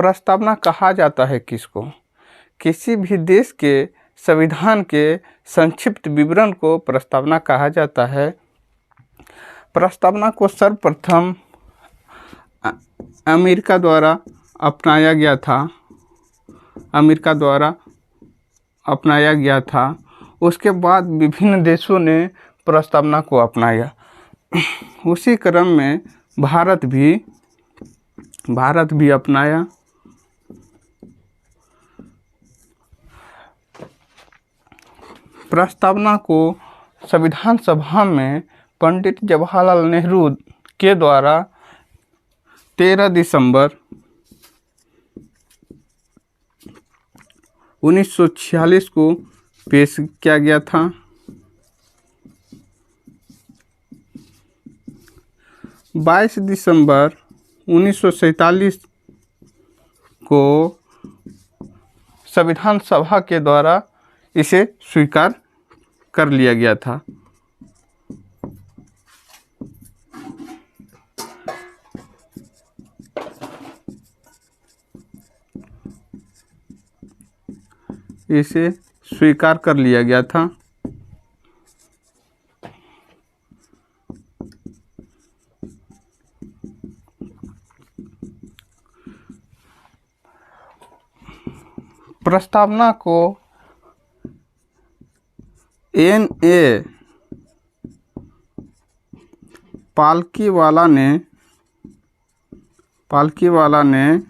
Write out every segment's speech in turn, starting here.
प्रस्तावना कहा जाता है किसको? किसी भी देश के संविधान के संक्षिप्त विवरण को प्रस्तावना कहा जाता है। प्रस्तावना को सर्वप्रथम अमेरिका द्वारा अपनाया गया था। उसके बाद विभिन्न देशों ने प्रस्तावना को अपनाया। उसी क्रम में भारत भी अपनाया। प्रस्तावना को संविधान सभा में पंडित जवाहरलाल नेहरू के द्वारा 13 दिसंबर 1946 को पेश किया गया था। 22 दिसंबर 1947 को संविधान सभा के द्वारा इसे स्वीकार कर लिया गया था। इसे स्वीकार कर लिया गया था। प्रस्तावना को N.A. पालकीवाला ने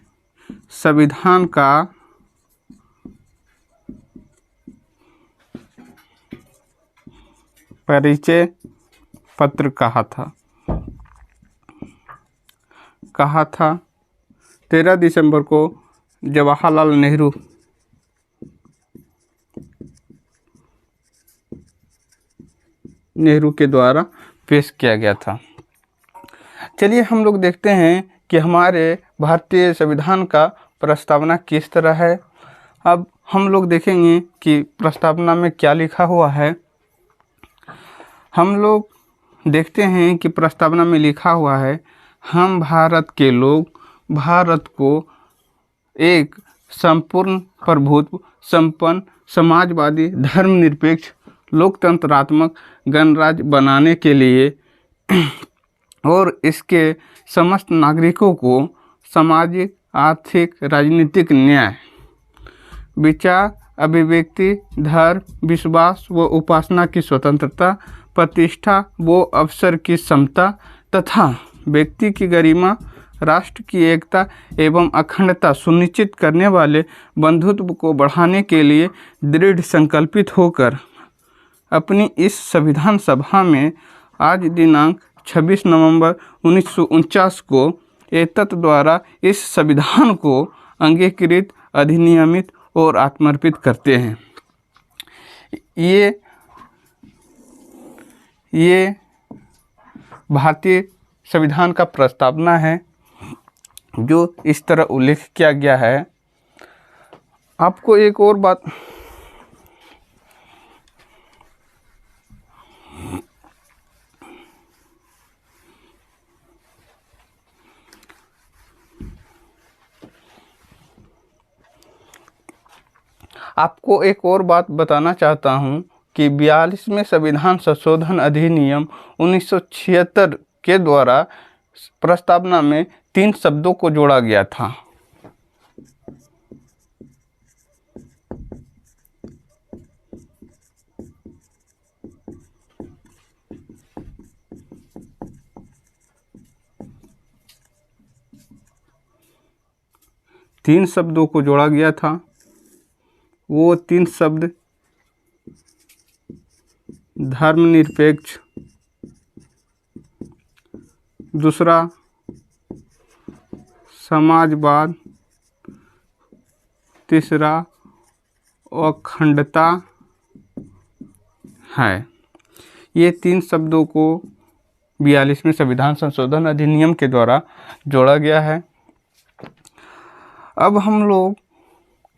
संविधान का परिचय पत्र कहा था। 13 दिसंबर को जवाहरलाल नेहरू के द्वारा पेश किया गया था। चलिए हम लोग देखते हैं कि हमारे भारतीय संविधान का प्रस्तावना किस तरह है। अब हम लोग देखेंगे कि प्रस्तावना में क्या लिखा हुआ है। हम लोग देखते हैं कि प्रस्तावना में लिखा हुआ है, हम भारत के लोग भारत को एक संपूर्ण प्रभुत्व संपन्न समाजवादी धर्मनिरपेक्ष लोकतंत्रात्मक गणराज्य बनाने के लिए और इसके समस्त नागरिकों को सामाजिक आर्थिक राजनीतिक न्याय विचार अभिव्यक्ति धर्म विश्वास व उपासना की स्वतंत्रता प्रतिष्ठा व अवसर की समता तथा व्यक्ति की गरिमा राष्ट्र की एकता एवं अखंडता सुनिश्चित करने वाले बंधुत्व को बढ़ाने के लिए दृढ़ संकल्पित होकर अपनी इस संविधान सभा में आज दिनांक 26 नवंबर 1949 को एतत् द्वारा इस संविधान को अंगीकृत अधिनियमित और आत्मर्पित करते हैं। ये भारतीय संविधान का प्रस्तावना है जो इस तरह उल्लेख किया गया है। आपको एक और बात बताना चाहता हूँ कि 42वें संविधान संशोधन अधिनियम 1976 के द्वारा प्रस्तावना में 3 शब्दों को जोड़ा गया था। वो 3 शब्द धर्मनिरपेक्ष, दूसरा समाजवाद, तीसरा अखंडता है। ये 3 शब्दों को 42वें संविधान संशोधन अधिनियम के द्वारा जोड़ा गया है। अब हम लोग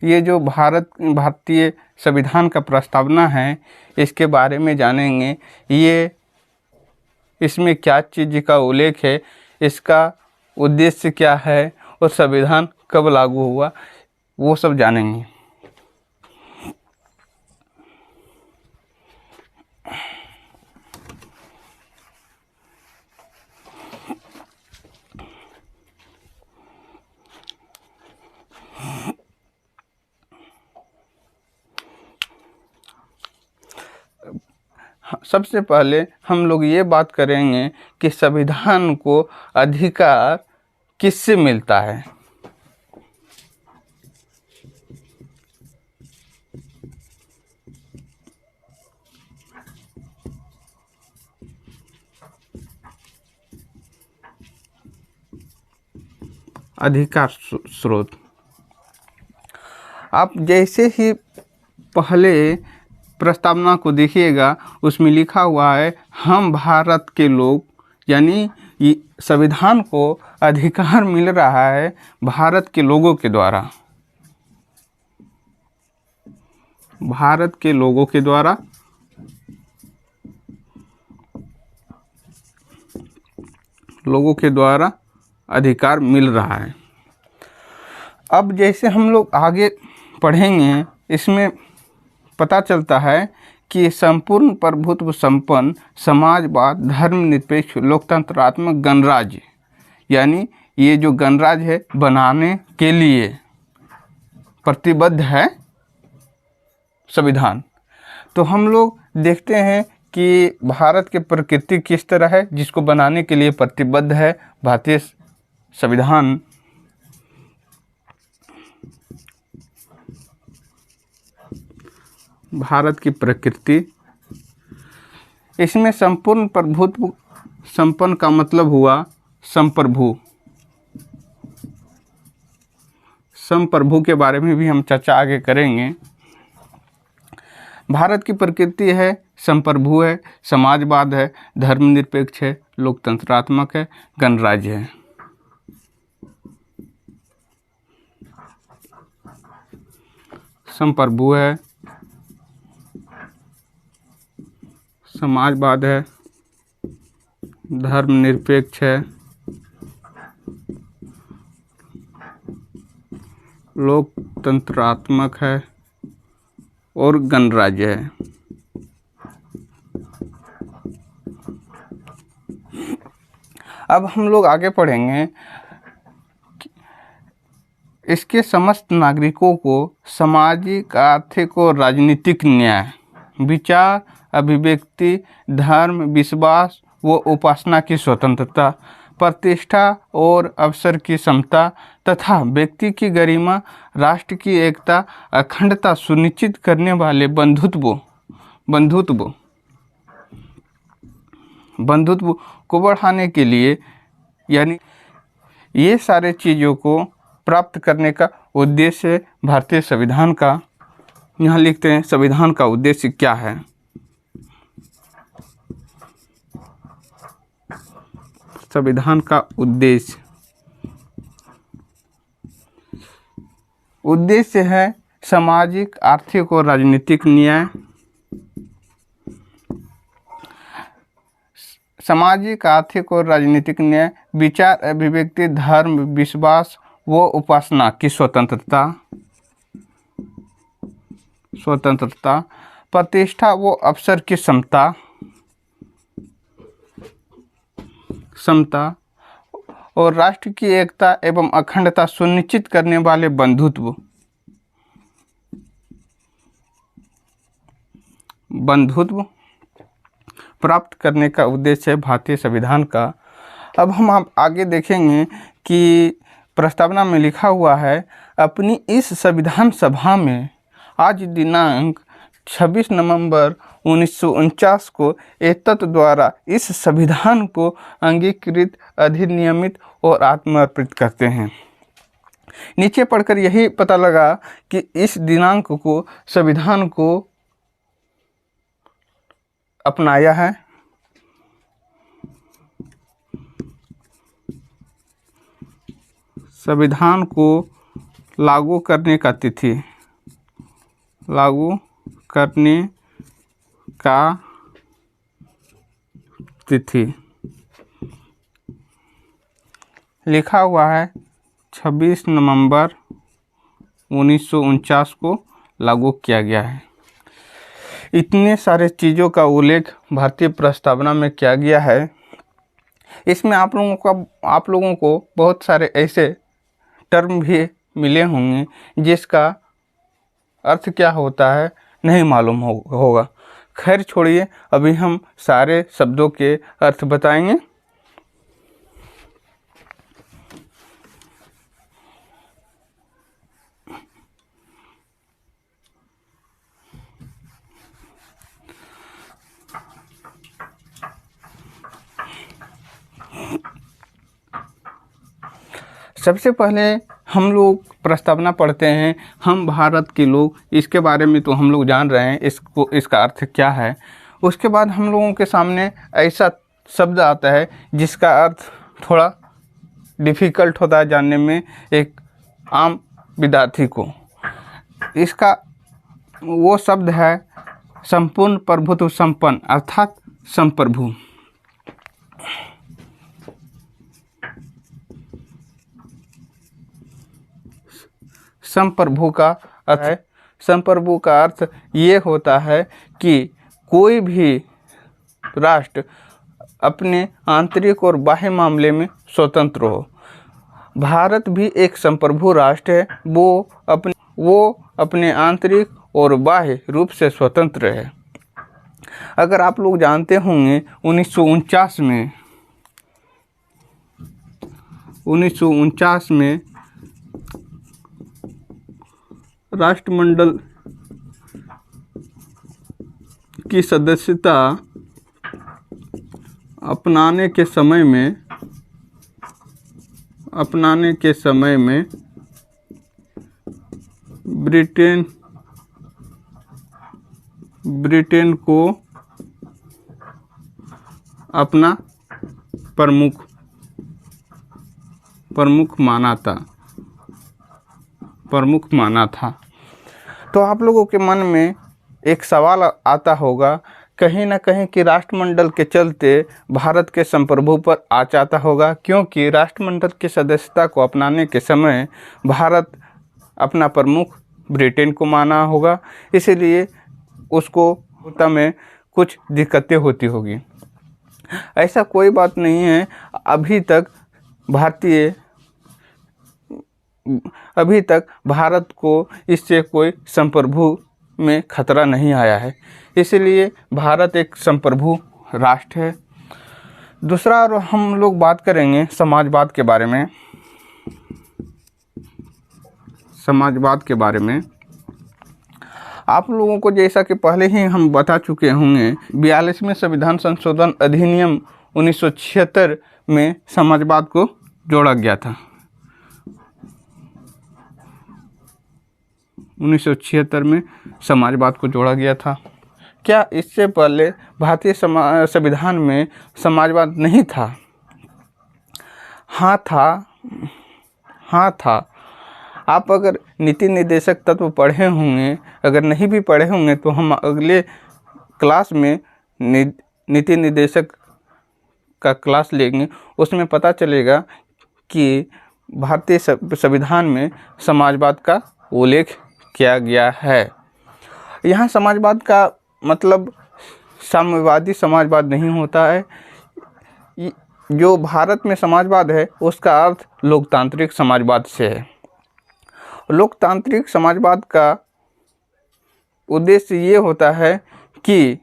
ये जो भारतीय संविधान का प्रस्तावना है इसके बारे में जानेंगे। इसमें क्या चीज़ का उल्लेख है, इसका उद्देश्य क्या है, और संविधान कब लागू हुआ, वो सब जानेंगे। सबसे पहले हम लोग ये बात करेंगे कि संविधान को अधिकार किससे मिलता है। अधिकार स्रोत, आप जैसे ही पहले प्रस्तावना को देखिएगा, उसमें लिखा हुआ है हम भारत के लोग, यानी ये संविधान को अधिकार मिल रहा है भारत के लोगों के द्वारा, भारत के लोगों के द्वारा अधिकार मिल रहा है। अब जैसे हम लोग आगे पढ़ेंगे, इसमें पता चलता है कि संपूर्ण प्रभुत्व संपन्न समाजवाद धर्मनिरपेक्ष लोकतंत्रात्मक गणराज्य, यानी ये जो गणराज्य है बनाने के लिए प्रतिबद्ध है संविधान। तो हम लोग देखते हैं कि भारत की प्रकृति किस तरह है, जिसको बनाने के लिए प्रतिबद्ध है भारतीय संविधान। भारत की प्रकृति, इसमें संपूर्ण प्रभुत्व संपन्न का मतलब हुआ संप्रभु। संप्रभु के बारे में भी हम चर्चा आगे करेंगे। भारत की प्रकृति है संप्रभु है, समाजवाद है, धर्मनिरपेक्ष है, लोकतंत्रात्मक है, गणराज्य है। संप्रभु है, समाजवाद है, धर्मनिरपेक्ष है, लोकतंत्रात्मक है और गणराज्य है। अब हम लोग आगे पढ़ेंगे, इसके समस्त नागरिकों को सामाजिक, आर्थिक और राजनीतिक न्याय, विचार, अभिव्यक्ति, धर्म, विश्वास व उपासना की स्वतंत्रता, प्रतिष्ठा और अवसर की समता तथा व्यक्ति की गरिमा, राष्ट्र की एकता, अखंडता सुनिश्चित करने वाले बंधुत्व को बढ़ाने के लिए, यानी ये सारे चीज़ों को प्राप्त करने का उद्देश्य भारतीय संविधान का। यहाँ लिखते हैं संविधान का उद्देश्य क्या है। संविधान का उद्देश्य है सामाजिक, आर्थिक और राजनीतिक न्याय, सामाजिक, आर्थिक और राजनीतिक न्याय, विचार, अभिव्यक्ति, धर्म, विश्वास व उपासना की स्वतंत्रता, प्रतिष्ठा व अवसर की समता और राष्ट्र की एकता एवं अखंडता सुनिश्चित करने वाले बंधुत्व प्राप्त करने का उद्देश्य है भारतीय संविधान का। अब हम आगे देखेंगे कि प्रस्तावना में लिखा हुआ है, अपनी इस संविधान सभा में आज दिनांक 26 नवंबर 1949 को एतत् द्वारा इस संविधान को अंगीकृत, अधिनियमित और आत्मर्पित करते हैं। नीचे पढ़कर यही पता लगा कि इस दिनांक को संविधान को अपनाया है। संविधान को लागू करने का तिथि, लिखा हुआ है 26 नवंबर 1949 को लागू किया गया है। इतने सारे चीज़ों का उल्लेख भारतीय प्रस्तावना में किया गया है। इसमें आप लोगों को बहुत सारे ऐसे टर्म भी मिले होंगे जिसका अर्थ क्या होता है नहीं मालूम होगा। खैर छोड़िए, अभी हम सारे शब्दों के अर्थ बताएंगे। सबसे पहले हम लोग प्रस्तावना पढ़ते हैं। हम भारत के लोग, इसके बारे में तो हम लोग जान रहे हैं इसका अर्थ क्या है। उसके बाद हम लोगों के सामने ऐसा शब्द आता है जिसका अर्थ थोड़ा डिफ़िकल्ट होता है जानने में एक आम विद्यार्थी को। इसका वो शब्द है संपूर्ण प्रभुत्व संपन्न, अर्थात संप्रभु। संप्रभु का अर्थ है, संप्रभु का अर्थ ये होता है कि कोई भी राष्ट्र अपने आंतरिक और बाह्य मामले में स्वतंत्र हो। भारत भी एक संप्रभु राष्ट्र है। वो अपने आंतरिक और बाह्य रूप से स्वतंत्र है। अगर आप लोग जानते होंगे 1949 में राष्ट्रमंडल की सदस्यता अपनाने के समय में ब्रिटेन को अपना प्रमुख माना था। तो आप लोगों के मन में एक सवाल आता होगा कहीं ना कहीं कि राष्ट्रमंडल के चलते भारत के संप्रभु पर आ जाता होगा, क्योंकि राष्ट्रमंडल की सदस्यता को अपनाने के समय भारत अपना प्रमुख ब्रिटेन को माना होगा, इसलिए उसको होता में कुछ दिक्कतें होती होगी। ऐसा कोई बात नहीं है। अभी तक भारत को इससे कोई संप्रभु में खतरा नहीं आया है, इसलिए भारत एक संप्रभु राष्ट्र है। दूसरा हम लोग बात करेंगे समाजवाद के बारे में। समाजवाद के बारे में आप लोगों को जैसा कि पहले ही हम बता चुके होंगे, 42वें संविधान संशोधन अधिनियम 1976 में समाजवाद को जोड़ा गया था। 1976 में समाजवाद को जोड़ा गया था। क्या इससे पहले भारतीय संविधान में समाजवाद नहीं था? हाँ था। आप अगर नीति निर्देशक तत्व पढ़े होंगे, अगर नहीं भी पढ़े होंगे तो हम अगले क्लास में नीति निर्देशक का क्लास लेंगे, उसमें पता चलेगा कि भारतीय संविधान में समाजवाद का उल्लेख किया गया है। यहाँ समाजवाद का मतलब साम्यवादी समाजवाद नहीं होता है। जो भारत में समाजवाद है उसका अर्थ लोकतांत्रिक समाजवाद से है। लोकतांत्रिक समाजवाद का उद्देश्य ये होता है कि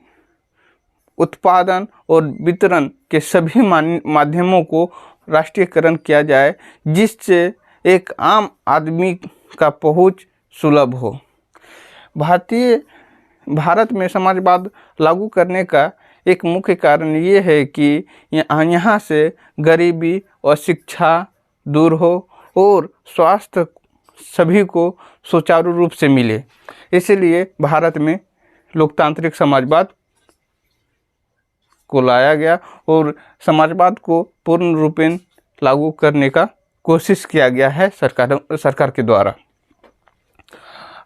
उत्पादन और वितरण के सभी माध्यमों को राष्ट्रीयकरण किया जाए, जिससे एक आम आदमी का पहुंच सुलभ हो। भारत में समाजवाद लागू करने का एक मुख्य कारण ये है कि यहाँ से गरीबी और शिक्षा दूर हो और स्वास्थ्य सभी को सुचारू रूप से मिले। इसलिए भारत में लोकतांत्रिक समाजवाद को लाया गया और समाजवाद को पूर्ण रूपेण लागू करने का कोशिश किया गया है सरकार के द्वारा।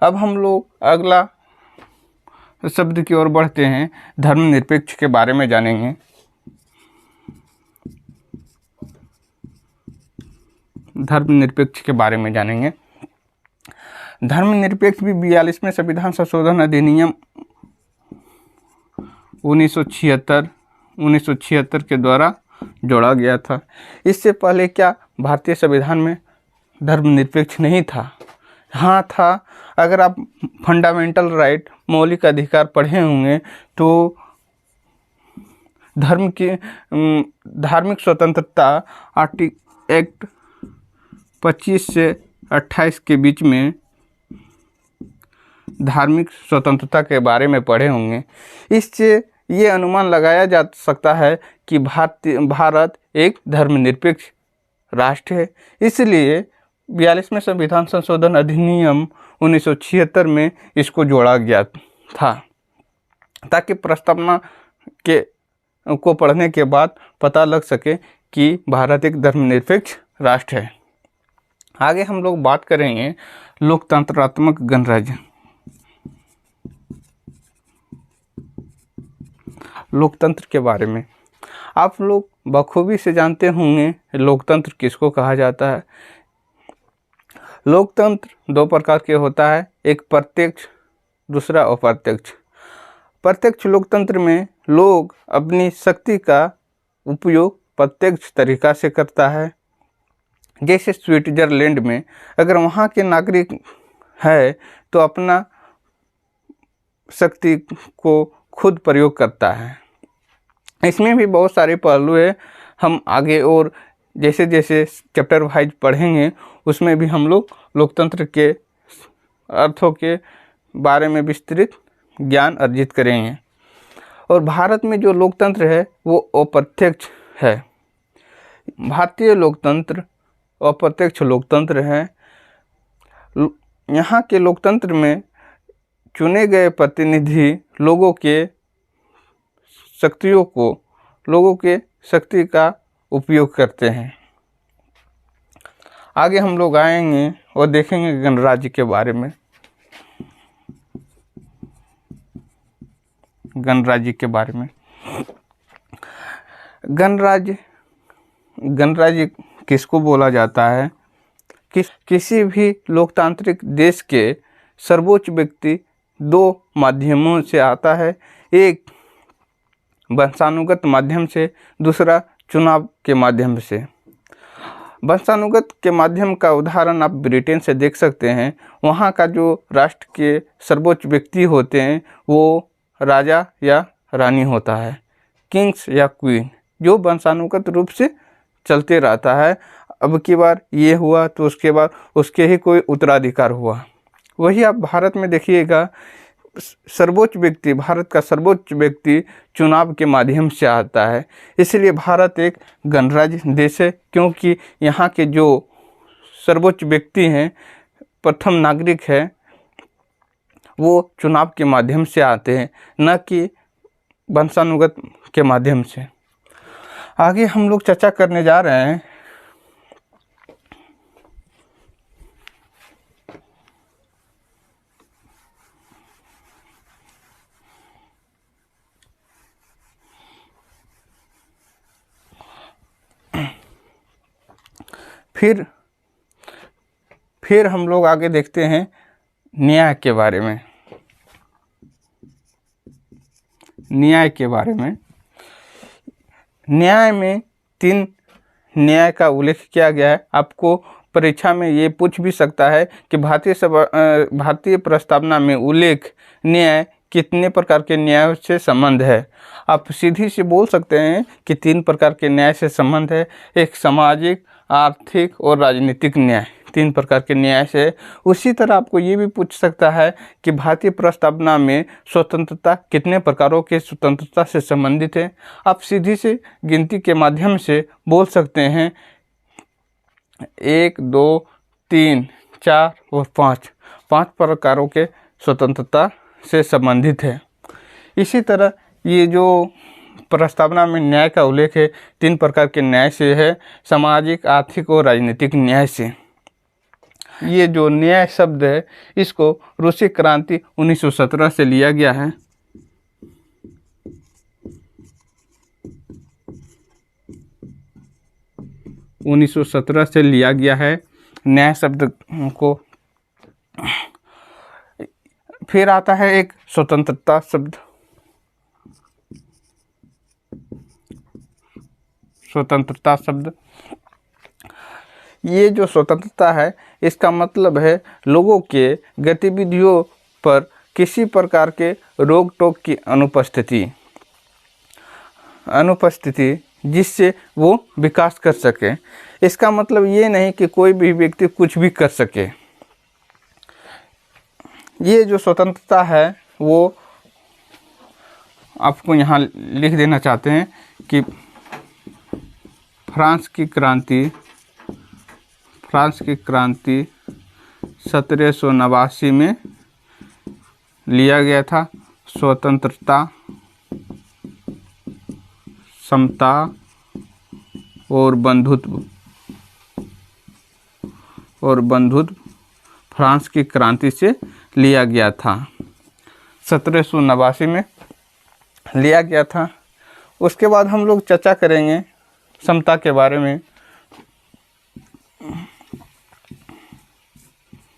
अब हम लोग अगला शब्द की ओर बढ़ते हैं, धर्मनिरपेक्ष के बारे में जानेंगे। धर्मनिरपेक्ष के बारे में जानेंगे। धर्मनिरपेक्ष भी 42वें संविधान संशोधन अधिनियम 1976 के द्वारा जोड़ा गया था। इससे पहले क्या भारतीय संविधान में धर्मनिरपेक्ष नहीं था? हाँ था। अगर आप फंडामेंटल राइट, मौलिक अधिकार पढ़े होंगे तो धार्मिक स्वतंत्रता एक्ट 25 से 28 के बीच में धार्मिक स्वतंत्रता के बारे में पढ़े होंगे। इससे ये अनुमान लगाया जा सकता है कि भारत एक धर्मनिरपेक्ष राष्ट्र है। इसलिए 42वें संविधान संशोधन अधिनियम 1976 में इसको जोड़ा गया था, ताकि प्रस्तावना को पढ़ने के बाद पता लग सके कि भारत एक धर्मनिरपेक्ष राष्ट्र है। आगे हम लोग बात करेंगे लोकतंत्रात्मक गणराज्य। लोकतंत्र के बारे में आप लोग बखूबी से जानते होंगे लोकतंत्र किसको कहा जाता है। लोकतंत्र दो प्रकार के होता है, एक प्रत्यक्ष, दूसरा अप्रत्यक्ष। प्रत्यक्ष लोकतंत्र में लोग अपनी शक्ति का उपयोग प्रत्यक्ष तरीका से करता है। जैसे स्विट्जरलैंड में अगर वहाँ के नागरिक है तो अपना शक्ति को खुद प्रयोग करता है। इसमें भी बहुत सारे पहलू है, हम आगे और जैसे जैसे चैप्टर वाइज पढ़ेंगे उसमें भी हम लोग लोकतंत्र के अर्थों के बारे में विस्तृत ज्ञान अर्जित करेंगे। और भारत में जो लोकतंत्र है वो अप्रत्यक्ष है। भारतीय लोकतंत्र अप्रत्यक्ष लोकतंत्र है। यहाँ के लोकतंत्र में चुने गए प्रतिनिधि लोगों के शक्ति का उपयोग करते हैं। आगे हम लोग आएंगे और देखेंगे गणराज्य के बारे में। गणराज्य किसको बोला जाता है? किसी भी लोकतांत्रिक देश के सर्वोच्च व्यक्ति दो माध्यमों से आता है, एक वंशानुगत माध्यम से, दूसरा चुनाव के माध्यम से। वंशानुगत के माध्यम का उदाहरण आप ब्रिटेन से देख सकते हैं। वहाँ का जो राष्ट्र के सर्वोच्च व्यक्ति होते हैं वो राजा या रानी होता है, किंग्स या क्वीन, जो वंशानुगत रूप से चलते रहता है। अब की बार ये हुआ तो उसके बाद उसके ही कोई उत्तराधिकार हुआ। वही आप भारत में देखिएगा, भारत का सर्वोच्च व्यक्ति चुनाव के माध्यम से आता है। इसलिए भारत एक गणराज्य देश है, क्योंकि यहाँ के जो सर्वोच्च व्यक्ति हैं, प्रथम नागरिक है, वो चुनाव के माध्यम से आते हैं, न कि वंशानुगत के माध्यम से। आगे हम लोग चर्चा करने जा रहे हैं फिर हम लोग आगे देखते हैं न्याय के बारे में। न्याय में 3 न्याय का उल्लेख किया गया है। आपको परीक्षा में ये पूछ भी सकता है कि भारतीय प्रस्तावना में उल्लेख न्याय कितने प्रकार के न्याय से संबंध है। आप सीधी से बोल सकते हैं कि 3 प्रकार के न्याय से संबंध है। एक सामाजिक, आर्थिक और राजनीतिक न्याय, 3 प्रकार के न्याय से। उसी तरह आपको ये भी पूछ सकता है कि भारतीय प्रस्तावना में स्वतंत्रता कितने प्रकारों के स्वतंत्रता से संबंधित है। आप सीधी से गिनती के माध्यम से बोल सकते हैं 1, 2, 3, 4 और 5 प्रकारों के स्वतंत्रता से संबंधित है। इसी तरह ये जो प्रस्तावना में न्याय का उल्लेख है 3 प्रकार के न्याय से है, सामाजिक, आर्थिक और राजनीतिक न्याय से। ये जो न्याय शब्द है इसको रूसी क्रांति 1917 से लिया गया है। 1917 से लिया गया है न्याय शब्द को। फिर आता है एक स्वतंत्रता शब्द। स्वतंत्रता शब्द, ये जो स्वतंत्रता है इसका मतलब है लोगों के गतिविधियों पर किसी प्रकार के रोक टोक की अनुपस्थिति जिससे वो विकास कर सके। इसका मतलब ये नहीं कि कोई भी व्यक्ति कुछ भी कर सके। ये जो स्वतंत्रता है वो आपको यहाँ लिख देना चाहते हैं कि फ्रांस की क्रांति 1789 में लिया गया था। स्वतंत्रता, समता और बंधुत्व फ्रांस की क्रांति से लिया गया था। 1789 में लिया गया था। उसके बाद हम लोग चर्चा करेंगे समता के बारे में।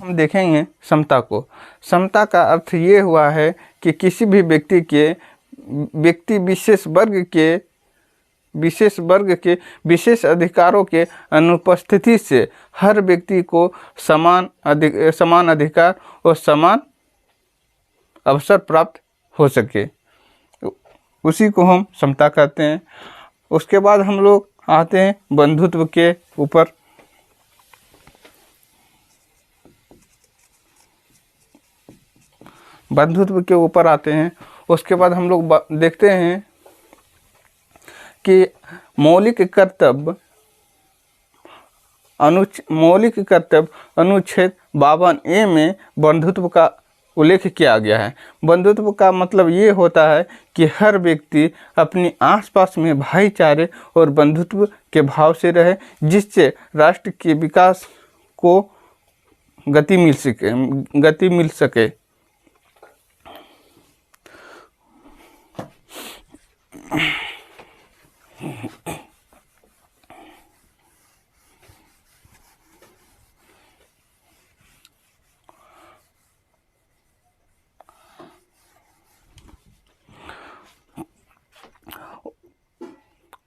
हम देखेंगे समता को। समता का अर्थ ये हुआ है कि किसी भी व्यक्ति विशेष वर्ग के विशेष अधिकारों के अनुपस्थिति से हर व्यक्ति को समान अधिकार और समान अवसर प्राप्त हो सके, उसी को हम समता कहते हैं। उसके बाद हम लोग आते हैं बंधुत्व के ऊपर। आते हैं। उसके बाद हम लोग देखते हैं कि मौलिक कर्तव्य अनुच्छेद 52A में बंधुत्व का उल्लेख किया गया है। बंधुत्व का मतलब ये होता है कि हर व्यक्ति अपनी आसपास में भाईचारे और बंधुत्व के भाव से रहे, जिससे राष्ट्र के विकास को गति मिल सके।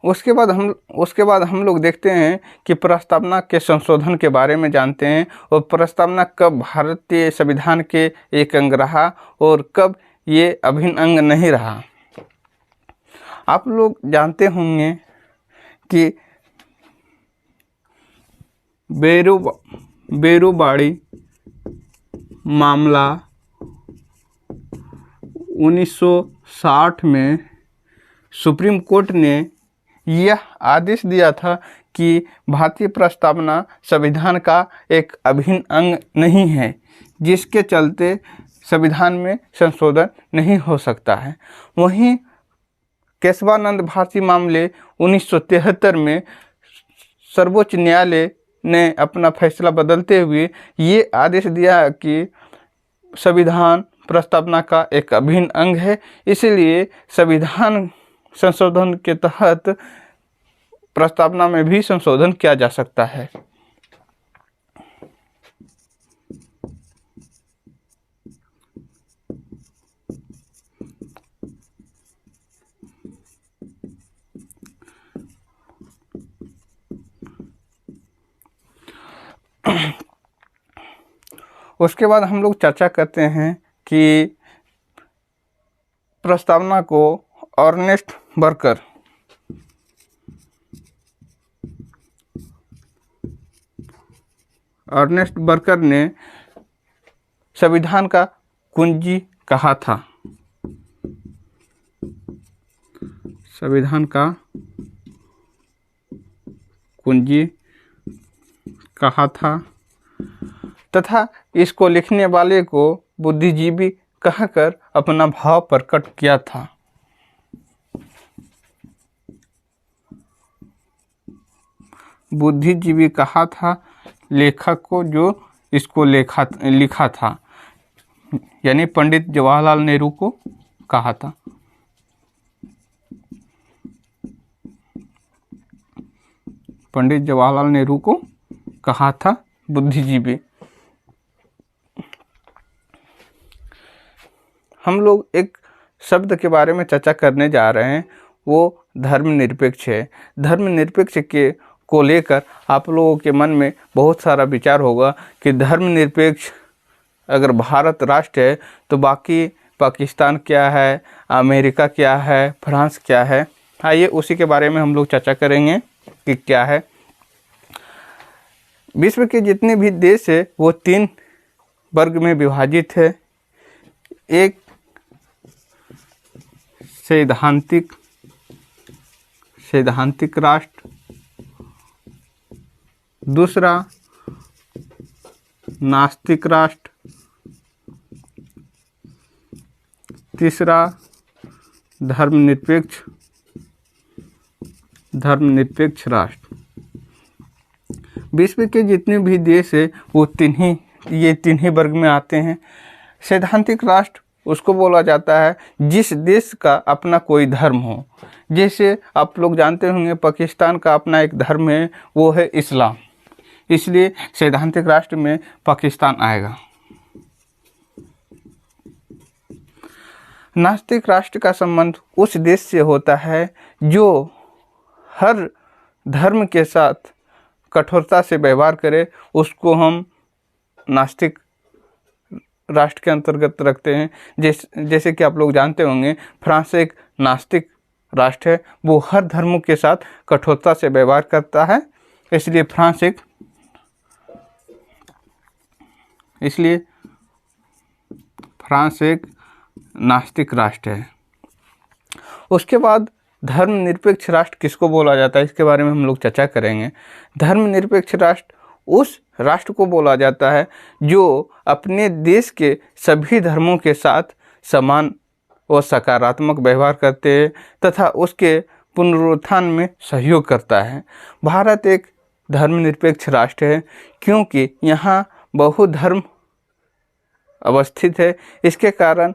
उसके बाद हम लोग देखते हैं कि प्रस्तावना के संशोधन के बारे में जानते हैं, और प्रस्तावना कब भारतीय संविधान के एक अंग रहा और कब ये अभिन्न अंग नहीं रहा। आप लोग जानते होंगे कि बेरुबाड़ी मामला 1960 में सुप्रीम कोर्ट ने यह आदेश दिया था कि भारतीय प्रस्तावना संविधान का एक अभिन्न अंग नहीं है, जिसके चलते संविधान में संशोधन नहीं हो सकता है। वहीं केशवानंद भारती मामले 1973 में सर्वोच्च न्यायालय ने अपना फैसला बदलते हुए ये आदेश दिया कि संविधान प्रस्तावना का एक अभिन्न अंग है, इसलिए संविधान संशोधन के तहत प्रस्तावना में भी संशोधन किया जा सकता है। उसके बाद हम लोग चर्चा करते हैं कि प्रस्तावना को अर्नेस्ट बर्कर ने संविधान का कुंजी कहा था। संविधान का कुंजी कहा था तथा इसको लिखने वाले को बुद्धिजीवी कहकर अपना भाव प्रकट किया था। बुद्धिजीवी कहा था लेखक को जो इसको लिखा था, यानी पंडित जवाहरलाल नेहरू को कहा था। पंडित जवाहरलाल नेहरू को कहा था बुद्धिजीवी। हम लोग एक शब्द के बारे में चर्चा करने जा रहे हैं, वो धर्मनिरपेक्ष है। धर्मनिरपेक्ष के को लेकर आप लोगों के मन में बहुत सारा विचार होगा कि धर्मनिरपेक्ष अगर भारत राष्ट्र है तो बाकी पाकिस्तान क्या है, अमेरिका क्या है, फ्रांस क्या है। आइए उसी के बारे में हम लोग चर्चा करेंगे कि क्या है। विश्व के जितने भी देश है वो 3 वर्ग में विभाजित है। एक सैद्धांतिक राष्ट्र, दूसरा नास्तिक राष्ट्र, तीसरा धर्मनिरपेक्ष राष्ट्र। विश्व के जितने भी देश है वो ये तीन ही वर्ग में आते हैं। सैद्धांतिक राष्ट्र उसको बोला जाता है जिस देश का अपना कोई धर्म हो। जैसे आप लोग जानते होंगे पाकिस्तान का अपना एक धर्म है, वो है इस्लाम, इसलिए सैद्धांतिक राष्ट्र में पाकिस्तान आएगा। नास्तिक राष्ट्र का संबंध उस देश से होता है जो हर धर्म के साथ कठोरता से व्यवहार करे, उसको हम नास्तिक राष्ट्र के अंतर्गत रखते हैं। जैसे कि आप लोग जानते होंगे फ्रांस एक नास्तिक राष्ट्र है, वो हर धर्मों के साथ कठोरता से व्यवहार करता है, इसलिए फ्रांस एक नास्तिक राष्ट्र है। उसके बाद धर्मनिरपेक्ष राष्ट्र किसको बोला जाता है, इसके बारे में हम लोग चर्चा करेंगे। धर्मनिरपेक्ष राष्ट्र उस राष्ट्र को बोला जाता है जो अपने देश के सभी धर्मों के साथ समान और सकारात्मक व्यवहार करते हैं तथा उसके पुनरुत्थान में सहयोग करता है। भारत एक धर्मनिरपेक्ष राष्ट्र है क्योंकि यहाँ बहुत धर्म अवस्थित है। इसके कारण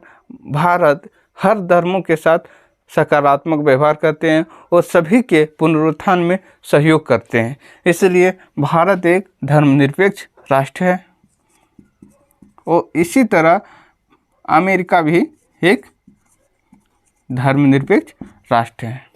भारत हर धर्मों के साथ सकारात्मक व्यवहार करते हैं और सभी के पुनरुत्थान में सहयोग करते हैं, इसलिए भारत एक धर्मनिरपेक्ष राष्ट्र है। और इसी तरह अमेरिका भी एक धर्मनिरपेक्ष राष्ट्र है।